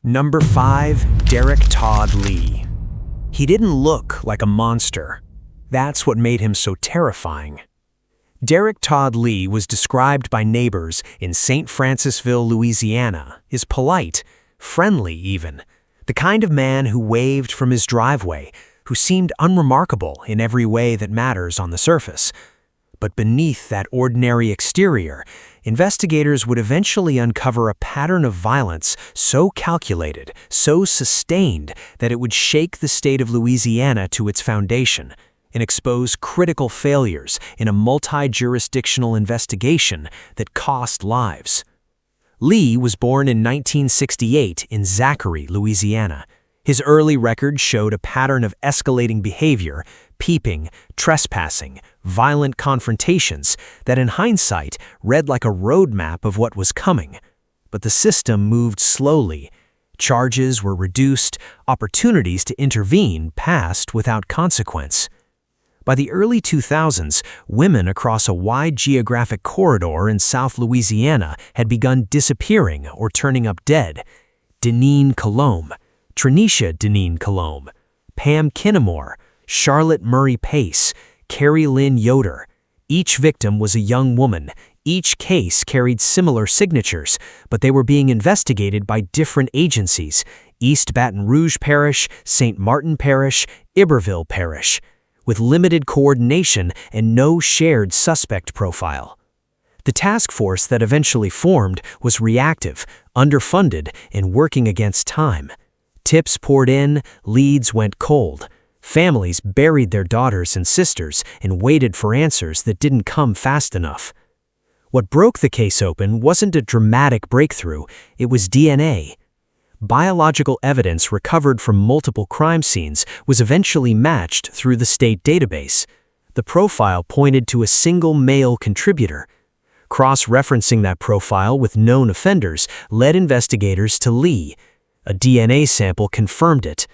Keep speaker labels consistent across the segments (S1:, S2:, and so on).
S1: Number 5. Derek Todd Lee. He didn't look like a monster. That's what made him so terrifying. Derek Todd Lee was described by neighbors in St. Francisville, Louisiana, as polite, friendly even, the kind of man who waved from his driveway, who seemed unremarkable in every way that matters on the surface. But beneath that ordinary exterior, investigators would eventually uncover a pattern of violence so calculated, so sustained, that it would shake the state of Louisiana to its foundation and expose critical failures in a multi-jurisdictional investigation that cost lives. Lee was born in 1968 in Zachary, Louisiana. His early record showed a pattern of escalating behavior, peeping, trespassing, violent confrontations that in hindsight read like a roadmap of what was coming. But the system moved slowly. Charges were reduced, opportunities to intervene passed without consequence. By the early 2000s, women across a wide geographic corridor in South Louisiana had begun disappearing or turning up dead. Deneen Colombe, Trinisha Deneen Colombe, Pam Kinamore, Charlotte Murray Pace, Carrie Lynn Yoder. Each victim was a young woman. Each case carried similar signatures, but they were being investigated by different agencies: East Baton Rouge Parish, St. Martin Parish, Iberville Parish, with limited coordination and no shared suspect profile. The task force that eventually formed was reactive, underfunded, and working against time. Tips poured in, leads went cold. Families buried their daughters and sisters and waited for answers that didn't come fast enough. What broke the case open wasn't a dramatic breakthrough, it was DNA. Biological evidence recovered from multiple crime scenes was eventually matched through the state database. The profile pointed to a single male contributor. Cross-referencing that profile with known offenders led investigators to Lee. A DNA sample confirmed it.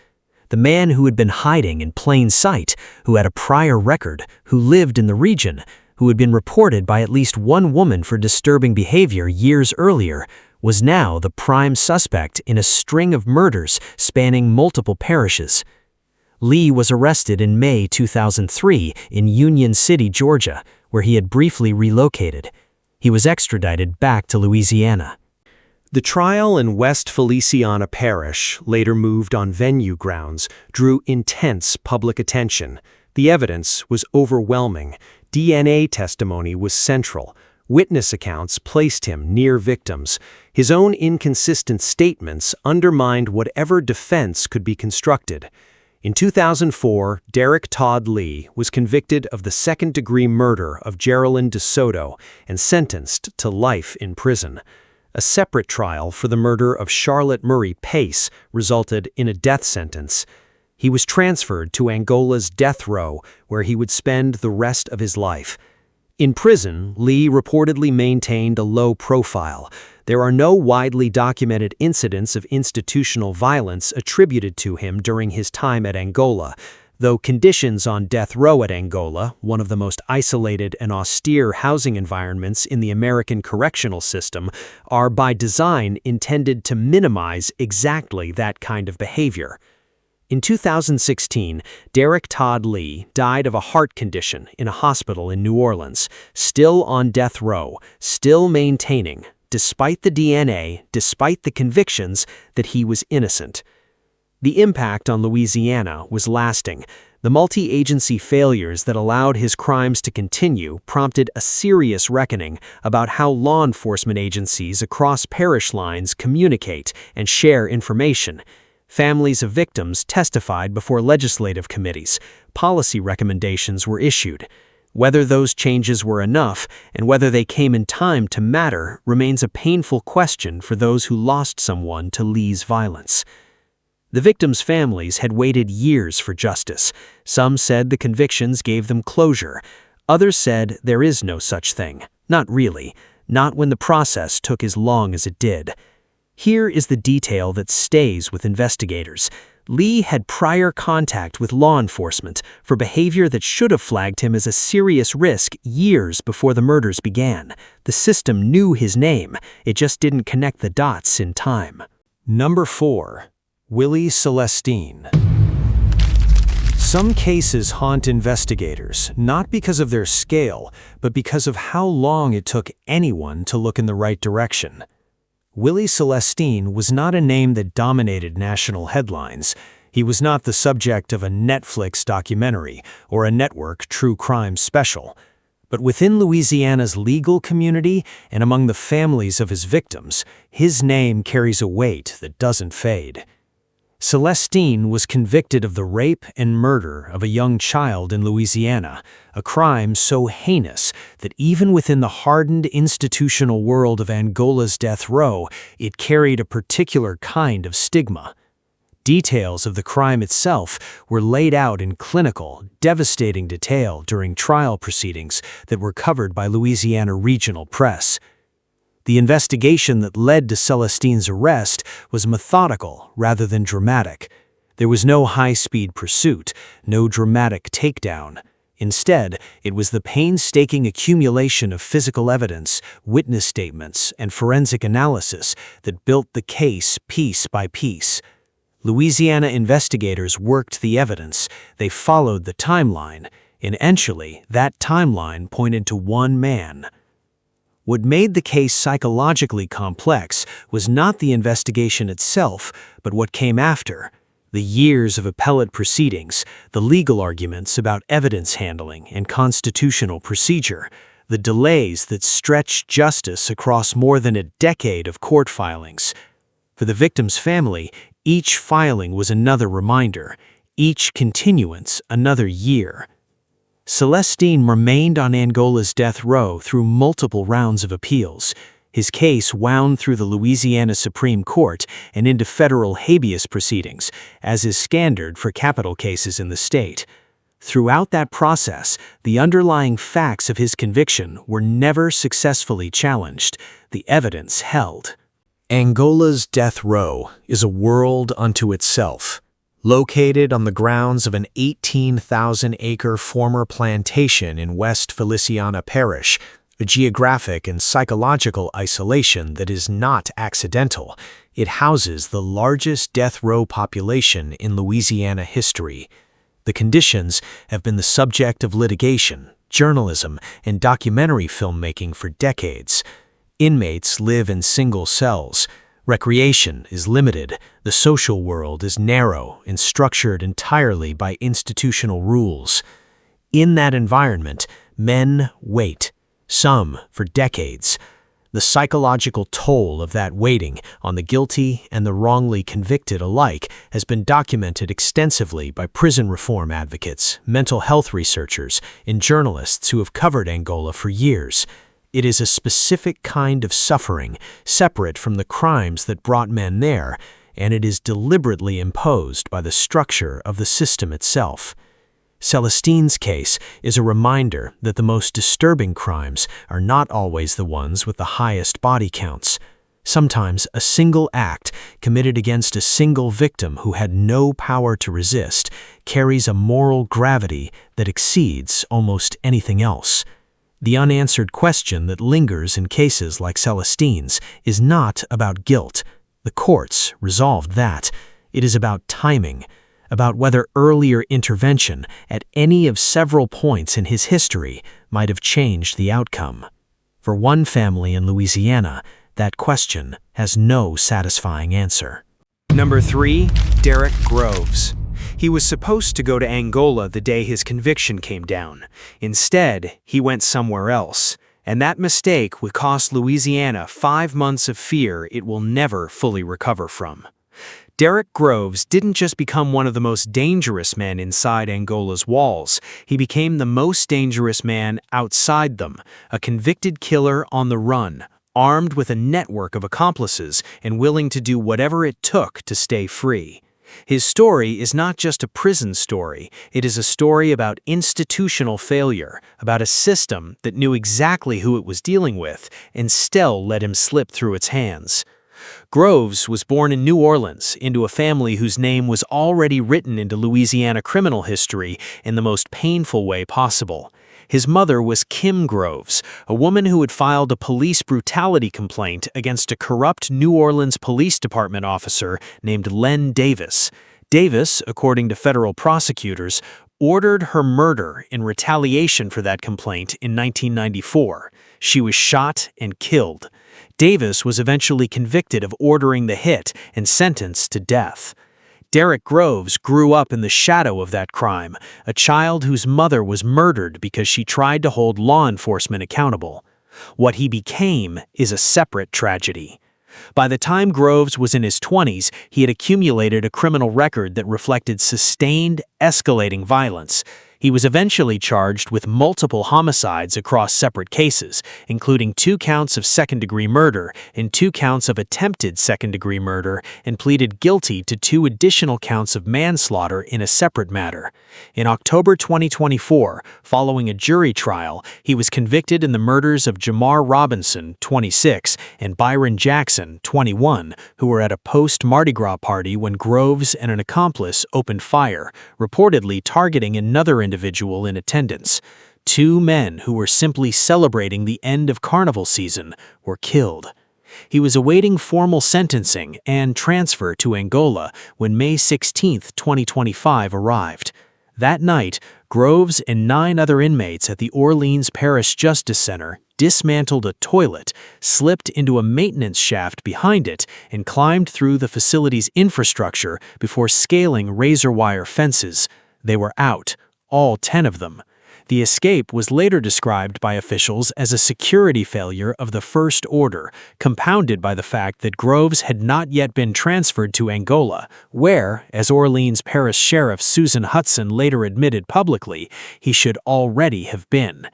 S1: The man who had been hiding in plain sight, who had a prior record, who lived in the region, who had been reported by at least one woman for disturbing behavior years earlier, was now the prime suspect in a string of murders spanning multiple parishes. Lee was arrested in May 2003 in Union City, Georgia, where he had briefly relocated. He was extradited back to Louisiana. The trial in West Feliciana Parish, later moved on venue grounds, drew intense public attention. The evidence was overwhelming. DNA testimony was central. Witness accounts placed him near victims. His own inconsistent statements undermined whatever defense could be constructed. In 2004, Derek Todd Lee was convicted of the second-degree murder of Geraldine DeSoto and sentenced to life in prison. A separate trial for the murder of Charlotte Murray Pace resulted in a death sentence. He was transferred to Angola's death row, where he would spend the rest of his life. In prison, Lee reportedly maintained a low profile. There are no widely documented incidents of institutional violence attributed to him during his time at Angola, though conditions on death row at Angola, one of the most isolated and austere housing environments in the American correctional system, are by design intended to minimize exactly that kind of behavior. In 2016, Derek Todd Lee died of a heart condition in a hospital in New Orleans, still on death row, still maintaining, despite the DNA, despite the convictions, that he was innocent. The impact on Louisiana was lasting. The multi-agency failures that allowed his crimes to continue prompted a serious reckoning about how law enforcement agencies across parish lines communicate and share information. Families of victims testified before legislative committees. Policy recommendations were issued. Whether those changes were enough and whether they came in time to matter remains a painful question for those who lost someone to Lee's violence. The victims' families had waited years for justice. Some said the convictions gave them closure. Others said there is no such thing. Not really. Not when the process took as long as it did. Here is the detail that stays with investigators. Lee had prior contact with law enforcement for behavior that should have flagged him as a serious risk years before the murders began. The system knew his name. It just didn't connect the dots in time. Number 4. Willie Celestine. Some cases haunt investigators, not because of their scale, but because of how long it took anyone to look in the right direction. Willie Celestine was not a name that dominated national headlines. He was not the subject of a Netflix documentary or a network true crime special. But within Louisiana's legal community and among the families of his victims, his name carries a weight that doesn't fade. Celestine was convicted of the rape and murder of a young child in Louisiana, a crime so heinous that even within the hardened institutional world of Angola's death row, it carried a particular kind of stigma. Details of the crime itself were laid out in clinical, devastating detail during trial proceedings that were covered by Louisiana regional press. The investigation that led to Celestine's arrest was methodical rather than dramatic. There was no high-speed pursuit, no dramatic takedown. Instead, it was the painstaking accumulation of physical evidence, witness statements, and forensic analysis that built the case piece by piece. Louisiana investigators worked the evidence, they followed the timeline, and eventually that timeline pointed to one man. What made the case psychologically complex was not the investigation itself, but what came after. The years of appellate proceedings, the legal arguments about evidence handling and constitutional procedure, the delays that stretched justice across more than a decade of court filings. For the victim's family, each filing was another reminder, each continuance another year. Celestine remained on Angola's death row through multiple rounds of appeals. His case wound through the Louisiana Supreme Court and into federal habeas proceedings, as is standard for capital cases in the state. Throughout that process, the underlying facts of his conviction were never successfully challenged. The evidence held. Angola's death row is a world unto itself. Located on the grounds of an 18,000-acre former plantation in West Feliciana Parish, a geographic and psychological isolation that is not accidental, it houses the largest death row population in Louisiana history. The conditions have been the subject of litigation, journalism, and documentary filmmaking for decades. Inmates live in single cells. Recreation is limited, the social world is narrow and structured entirely by institutional rules. In that environment, men wait, some for decades. The psychological toll of that waiting on the guilty and the wrongly convicted alike has been documented extensively by prison reform advocates, mental health researchers, and journalists who have covered Angola for years. It is a specific kind of suffering, separate from the crimes that brought men there, and it is deliberately imposed by the structure of the system itself. Celestine's case is a reminder that the most disturbing crimes are not always the ones with the highest body counts. Sometimes a single act committed against a single victim who had no power to resist carries a moral gravity that exceeds almost anything else. The unanswered question that lingers in cases like Celestine's is not about guilt. The courts resolved that. It is about timing, about whether earlier intervention at any of several points in his history might have changed the outcome. For one family in Louisiana, that question has no satisfying answer. Number 3. Derek Groves. He was supposed to go to Angola the day his conviction came down. Instead, he went somewhere else. And that mistake would cost Louisiana 5 months of fear it will never fully recover from. Derek Groves didn't just become one of the most dangerous men inside Angola's walls. He became the most dangerous man outside them, a convicted killer on the run, armed with a network of accomplices and willing to do whatever it took to stay free. His story is not just a prison story, it is a story about institutional failure, about a system that knew exactly who it was dealing with and still let him slip through its hands. Groves was born in New Orleans into a family whose name was already written into Louisiana criminal history in the most painful way possible. His mother was Kim Groves, a woman who had filed a police brutality complaint against a corrupt New Orleans Police Department officer named Len Davis. Davis, according to federal prosecutors, ordered her murder in retaliation for that complaint in 1994. She was shot and killed. Davis was eventually convicted of ordering the hit and sentenced to death. Derek Groves grew up in the shadow of that crime, a child whose mother was murdered because she tried to hold law enforcement accountable. What he became is a separate tragedy. By the time Groves was in his 20s, he had accumulated a criminal record that reflected sustained, escalating violence. He was eventually charged with multiple homicides across separate cases, including 2 counts of second-degree murder and 2 counts of attempted second-degree murder, and pleaded guilty to 2 additional counts of manslaughter in a separate matter. In October 2024, following a jury trial, he was convicted in the murders of Jamar Robinson, 26, and Byron Jackson, 21, who were at a post-Mardi Gras party when Groves and an accomplice opened fire, reportedly targeting another individual in attendance. 2 men who were simply celebrating the end of carnival season were killed. He was awaiting formal sentencing and transfer to Angola when May 16, 2025 arrived. That night, Groves and 9 other inmates at the Orleans Parish Justice Center dismantled a toilet, slipped into a maintenance shaft behind it, and climbed through the facility's infrastructure before scaling razor wire fences. They were out, all 10 of them. The escape was later described by officials as a security failure of the first order, compounded by the fact that Groves had not yet been transferred to Angola, where, as Orleans Parish Sheriff Susan Hudson later admitted publicly, he should already have been.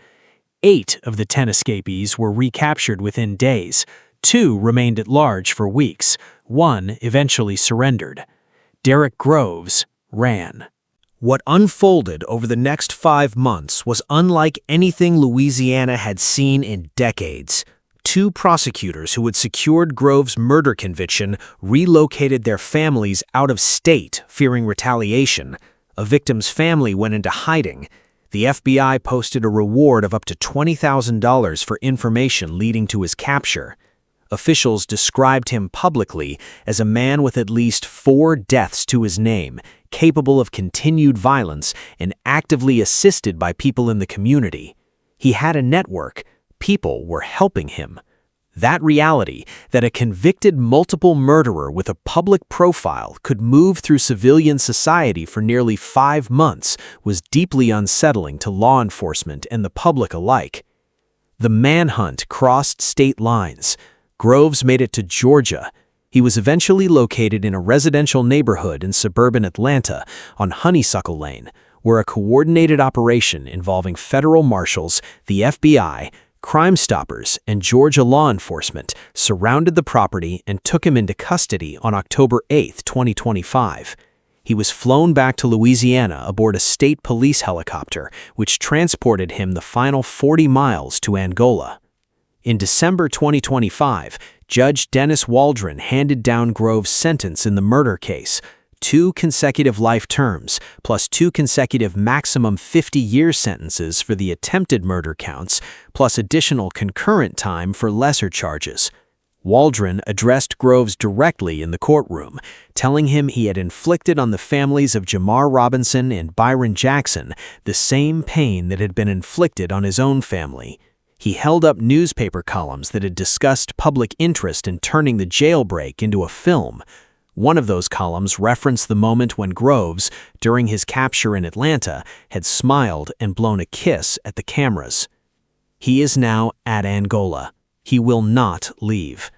S1: 8 of the 10 escapees were recaptured within days. 2 remained at large for weeks. 1 eventually surrendered. Derek Groves ran. What unfolded over the next 5 months was unlike anything Louisiana had seen in decades. 2 prosecutors who had secured Groves' murder conviction relocated their families out of state, fearing retaliation. A victim's family went into hiding. The FBI posted a reward of up to $20,000 for information leading to his capture. Officials described him publicly as a man with at least 4 deaths to his name, capable of continued violence and actively assisted by people in the community. He had a network. People were helping him. That reality, that a convicted multiple murderer with a public profile could move through civilian society for nearly 5 months, was deeply unsettling to law enforcement and the public alike. The manhunt crossed state lines. Groves made it to Georgia. He was eventually located in a residential neighborhood in suburban Atlanta on Honeysuckle Lane, where a coordinated operation involving federal marshals, the FBI, Crime Stoppers, and Georgia law enforcement surrounded the property and took him into custody on October 8, 2025. He was flown back to Louisiana aboard a state police helicopter, which transported him the final 40 miles to Angola. In December 2025, Judge Dennis Waldron handed down Groves' sentence in the murder case, 2 consecutive life terms, plus 2 consecutive maximum 50-year sentences for the attempted murder counts, plus additional concurrent time for lesser charges. Waldron addressed Groves directly in the courtroom, telling him he had inflicted on the families of Jamar Robinson and Byron Jackson the same pain that had been inflicted on his own family. He held up newspaper columns that had discussed public interest in turning the jailbreak into a film. One of those columns referenced the moment when Groves, during his capture in Atlanta, had smiled and blown a kiss at the cameras. He is now at Angola. He will not leave.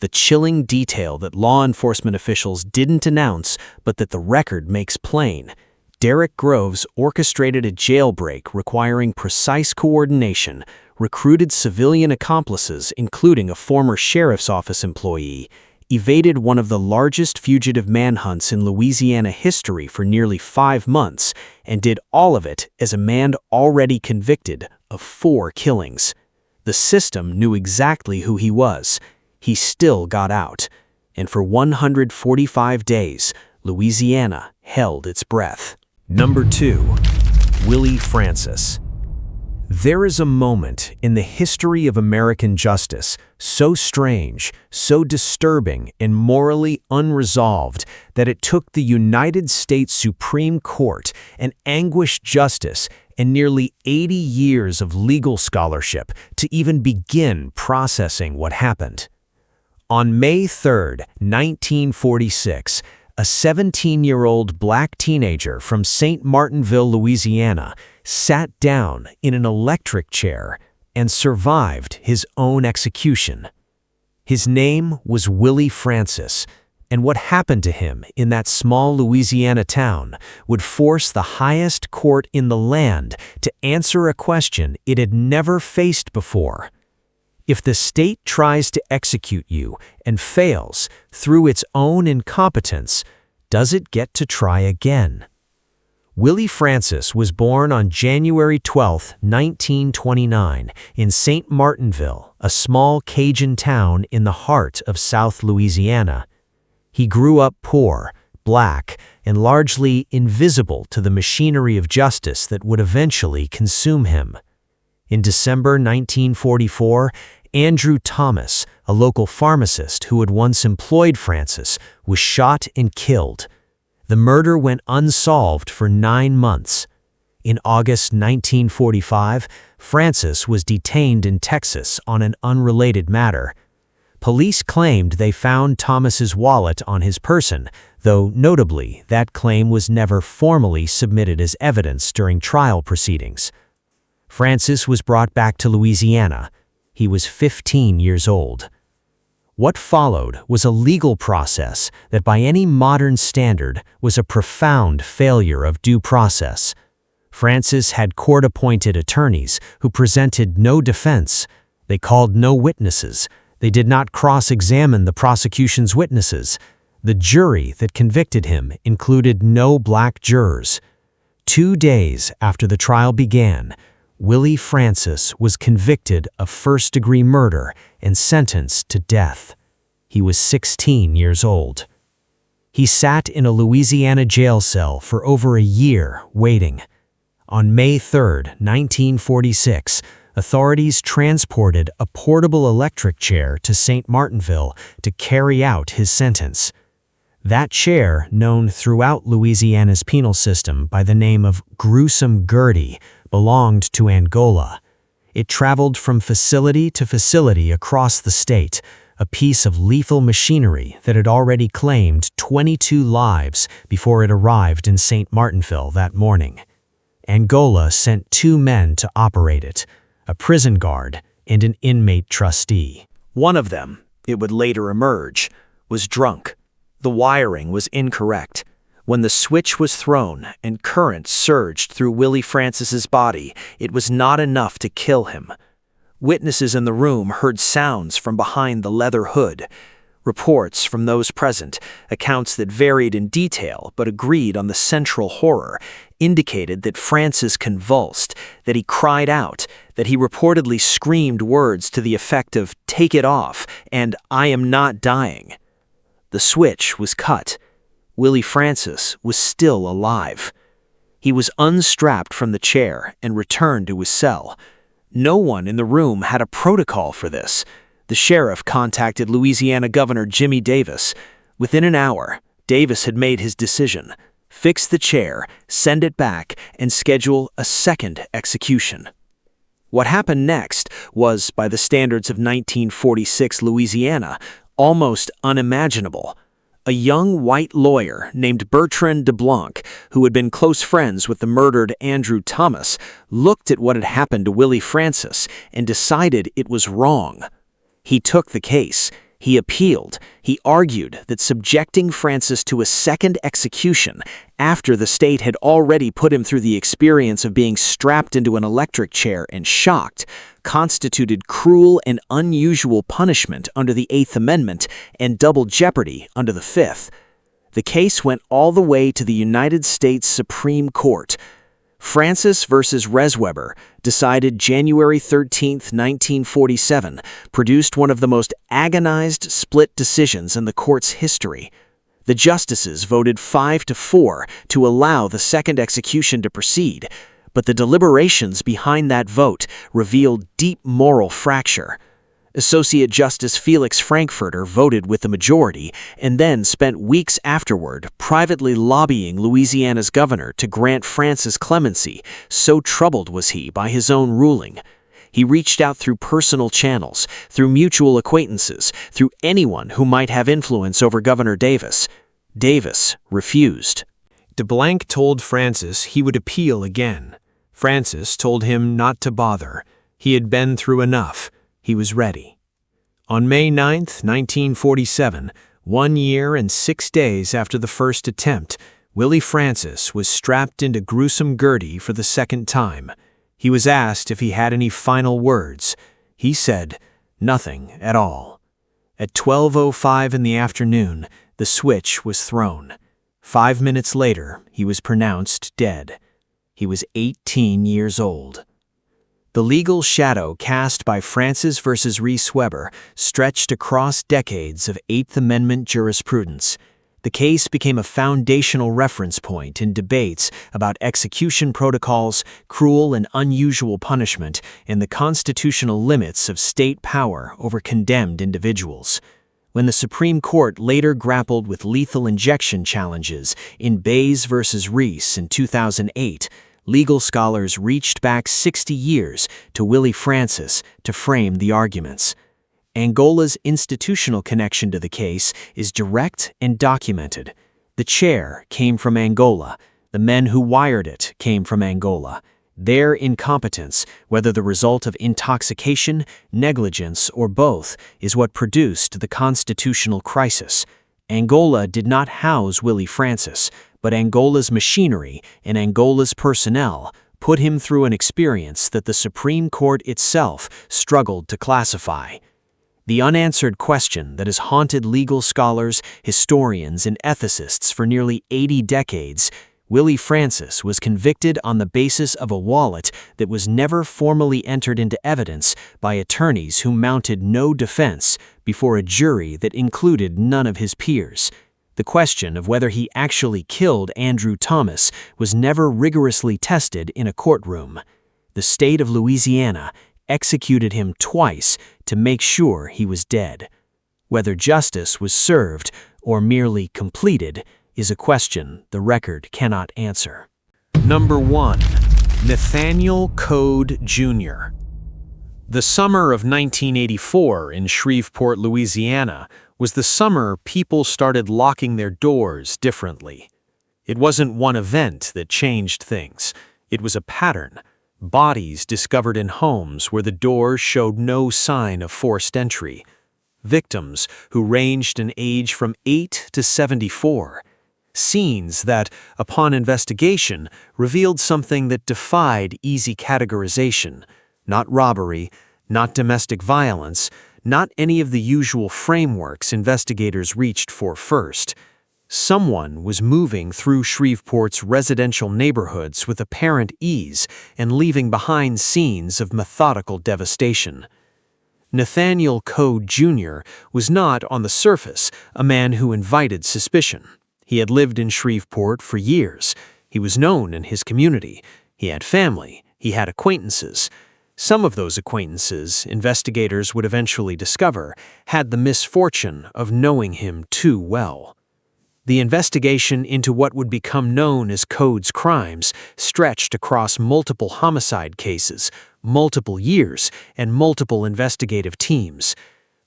S1: The chilling detail that law enforcement officials didn't announce, but that the record makes plain. Derek Groves orchestrated a jailbreak requiring precise coordination, recruited civilian accomplices, including a former sheriff's office employee, evaded one of the largest fugitive manhunts in Louisiana history for nearly 5 months, and did all of it as a man already convicted of 4 killings. The system knew exactly who he was. He still got out. And for 145 days, Louisiana held its breath. Number 2. Willie Francis. There is a moment in the history of American justice so strange, so disturbing, and morally unresolved that it took the United States Supreme Court an anguished justice and nearly 80 years of legal scholarship to even begin processing what happened. On May 3, 1946, a 17-year-old black teenager from St. Martinville, Louisiana, sat down in an electric chair and survived his own execution. His name was Willie Francis, and what happened to him in that small Louisiana town would force the highest court in the land to answer a question it had never faced before. If the state tries to execute you and fails through its own incompetence, does it get to try again? Willie Francis was born on January 12, 1929, in St. Martinville, a small Cajun town in the heart of South Louisiana. He grew up poor, black, and largely invisible to the machinery of justice that would eventually consume him. In December 1944, Andrew Thomas, a local pharmacist who had once employed Francis, was shot and killed. The murder went unsolved for 9 months. In August 1945, Francis was detained in Texas on an unrelated matter. Police claimed they found Thomas's wallet on his person, though notably, that claim was never formally submitted as evidence during trial proceedings. Francis was brought back to Louisiana. He was 15 years old. What followed was a legal process that by any modern standard was a profound failure of due process. Francis had court-appointed attorneys who presented no defense. They called no witnesses. They did not cross-examine the prosecution's witnesses. The jury that convicted him included no black jurors. 2 days after the trial began, Willie Francis was convicted of first-degree murder and sentenced to death. He was 16 years old. He sat in a Louisiana jail cell for over a year waiting. On May 3, 1946, authorities transported a portable electric chair to St. Martinville to carry out his sentence. That chair, known throughout Louisiana's penal system by the name of Gruesome Gertie, belonged to Angola. It traveled from facility to facility across the state, a piece of lethal machinery that had already claimed 22 lives before it arrived in St. Martinville that morning. Angola sent 2 men to operate it, a prison guard and an inmate trustee. One of them, it would later emerge, was drunk. The wiring was incorrect. When the switch was thrown and current surged through Willie Francis's body, it was not enough to kill him. Witnesses in the room heard sounds from behind the leather hood. Reports from those present, accounts that varied in detail but agreed on the central horror, indicated that Francis convulsed, that he cried out, that he reportedly screamed words to the effect of "take it off" and "I am not dying." The switch was cut. Willie Francis was still alive. He was unstrapped from the chair and returned to his cell. No one in the room had a protocol for this. The sheriff contacted Louisiana Governor Jimmy Davis. Within an hour, Davis had made his decision: fix the chair, send it back, and schedule a second execution. What happened next was, by the standards of 1946 Louisiana, almost unimaginable. A young white lawyer named Bertrand de Blanc, who had been close friends with the murdered Andrew Thomas, looked at what had happened to Willie Francis and decided it was wrong. He took the case. He appealed. He argued that subjecting Francis to a second execution after the state had already put him through the experience of being strapped into an electric chair and shocked constituted cruel and unusual punishment under the Eighth Amendment and double jeopardy under the Fifth. The case went all the way to the United States Supreme Court. Francis versus Resweber, decided January 13, 1947, produced one of the most agonized split decisions in the court's history. The justices voted 5-4 to allow the second execution to proceed,
S2: but the deliberations behind that vote revealed deep moral fracture. Associate Justice Felix Frankfurter voted with the majority and then spent weeks afterward privately lobbying Louisiana's governor to grant Francis clemency, so troubled was he by his own ruling. He reached out through personal channels, through mutual acquaintances, through anyone who might have influence over Governor Davis. Davis refused.
S1: DeBlanc told Francis he would appeal again. Francis told him not to bother. He had been through enough. He was ready. On May 9, 1947, 1 year and 6 days after the first attempt, Willie Francis was strapped into gruesome Gertie for the second time. He was asked if he had any final words. He said, "Nothing at all." At 12:05 in the afternoon, the switch was thrown. 5 minutes later, he was pronounced dead. He was 18 years old. The legal shadow cast by Francis v. Reese Weber stretched across decades of Eighth Amendment jurisprudence. The case became a foundational reference point in debates about execution protocols, cruel and unusual punishment, and the constitutional limits of state power over condemned individuals. When the Supreme Court later grappled with lethal injection challenges in Bays v. Reese in 2008, legal scholars reached back 60 years to Willie Francis to frame the arguments. Angola's institutional connection to the case is direct and documented. The chair came from Angola. The men who wired it came from Angola. Their incompetence, whether the result of intoxication, negligence, or both, is what produced the constitutional crisis. Angola did not house Willie Francis, but Angola's machinery and Angola's personnel put him through an experience that the Supreme Court itself struggled to classify. The unanswered question that has haunted legal scholars, historians, and ethicists for nearly 80 decades, Willie Francis was convicted on the basis of a wallet that was never formally entered into evidence by attorneys who mounted no defense before a jury that included none of his peers. The question of whether he actually killed Andrew Thomas was never rigorously tested in a courtroom. The state of Louisiana executed him twice to make sure he was dead. Whether justice was served or merely completed is a question the record cannot answer. Number 1. Nathaniel Code Jr. The summer of 1984 in Shreveport, Louisiana, was the summer people started locking their doors differently. It wasn't one event that changed things. It was a pattern. Bodies discovered in homes where the doors showed no sign of forced entry. Victims who ranged in age from 8 to 74. Scenes that, upon investigation, revealed something that defied easy categorization. Not robbery, not domestic violence, not any of the usual frameworks investigators reached for first. Someone was moving through Shreveport's residential neighborhoods with apparent ease and leaving behind scenes of methodical devastation. Nathaniel Code Jr. was not, on the surface, a man who invited suspicion. He had lived in Shreveport for years. He was known in his community. He had family. He had acquaintances. Some of those acquaintances, investigators would eventually discover, had the misfortune of knowing him too well. The investigation into what would become known as Code's crimes stretched across multiple homicide cases, multiple years, and multiple investigative teams.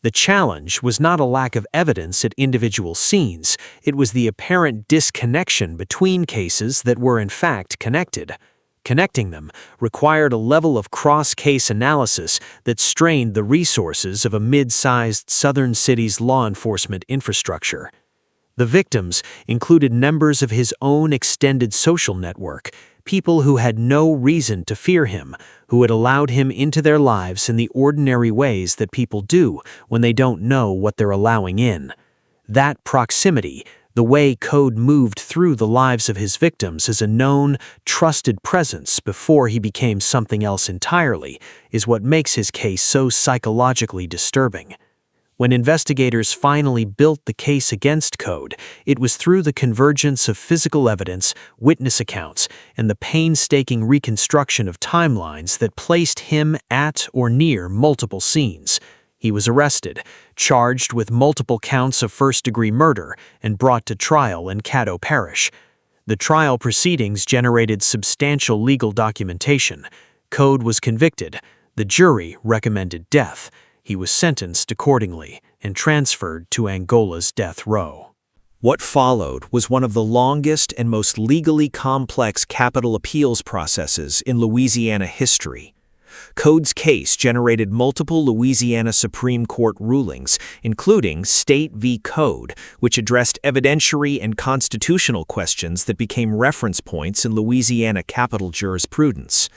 S1: The challenge was not a lack of evidence at individual scenes, it was the apparent disconnection between cases that were in fact connected. Connecting them required a level of cross-case analysis that strained the resources of a mid-sized southern city's law enforcement infrastructure. The victims included members of his own extended social network, people who had no reason to fear him, who had allowed him into their lives in the ordinary ways that people do when they don't know what they're allowing in. That proximity, the way Code moved through the lives of his victims as a known, trusted presence before he became something else entirely, is what makes his case so psychologically disturbing.
S2: When investigators finally built the case against Code, it was through the convergence of physical evidence, witness accounts, and the painstaking reconstruction of timelines that placed him at or near multiple scenes. He was arrested, charged with multiple counts of first-degree murder, and brought to trial in Caddo Parish. The trial proceedings generated substantial legal documentation. Code was convicted. The jury recommended death. He was sentenced accordingly and transferred to Angola's death row.
S1: What followed was one of the longest and most legally complex capital appeals processes in Louisiana history. Code's case generated multiple Louisiana Supreme Court rulings, including State v. Code, which addressed evidentiary and constitutional questions that became reference points in Louisiana capital jurisprudence.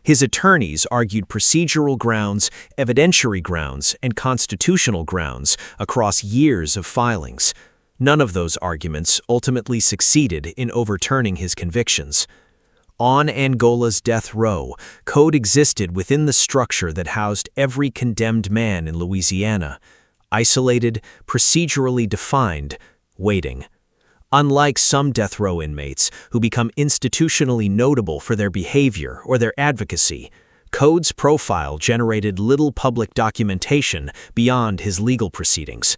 S1: His attorneys argued procedural grounds, evidentiary grounds, and constitutional grounds across years of filings. None of those arguments ultimately succeeded in overturning his convictions. On Angola's death row, Code existed within the structure that housed every condemned man in Louisiana, isolated, procedurally defined, waiting. Unlike some death row inmates who become institutionally notable for their behavior or their advocacy, Code's profile generated little public documentation beyond his legal proceedings.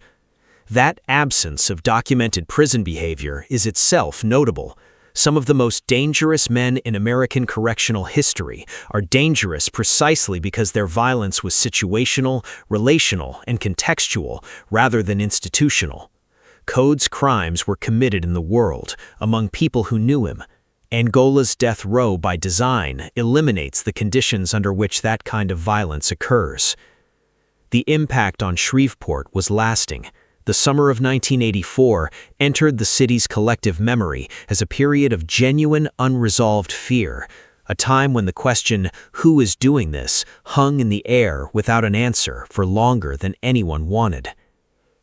S1: That absence of documented prison behavior is itself notable. Some of the most dangerous men in American correctional history are dangerous precisely because their violence was situational, relational, and contextual rather than institutional. Code's crimes were committed in the world, among people who knew him. Angola's death row, by design, eliminates the conditions under which that kind of violence occurs. The impact on Shreveport was lasting. The summer of 1984 entered the city's collective memory as a period of genuine, unresolved fear, a time when the question, "Who is doing this?" hung in the air without an answer for longer than anyone wanted.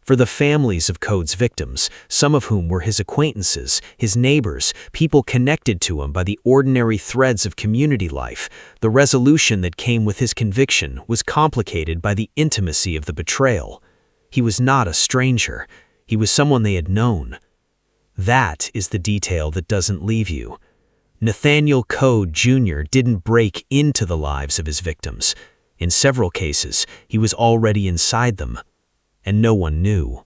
S1: For the families of Code's victims, some of whom were his acquaintances, his neighbors, people connected to him by the ordinary threads of community life, the resolution that came with his conviction was complicated by the intimacy of the betrayal. He was not a stranger. He was someone they had known. That is the detail that doesn't leave you. Nathaniel Code Jr. didn't break into the lives of his victims. In several cases, he was already inside them, and no one knew.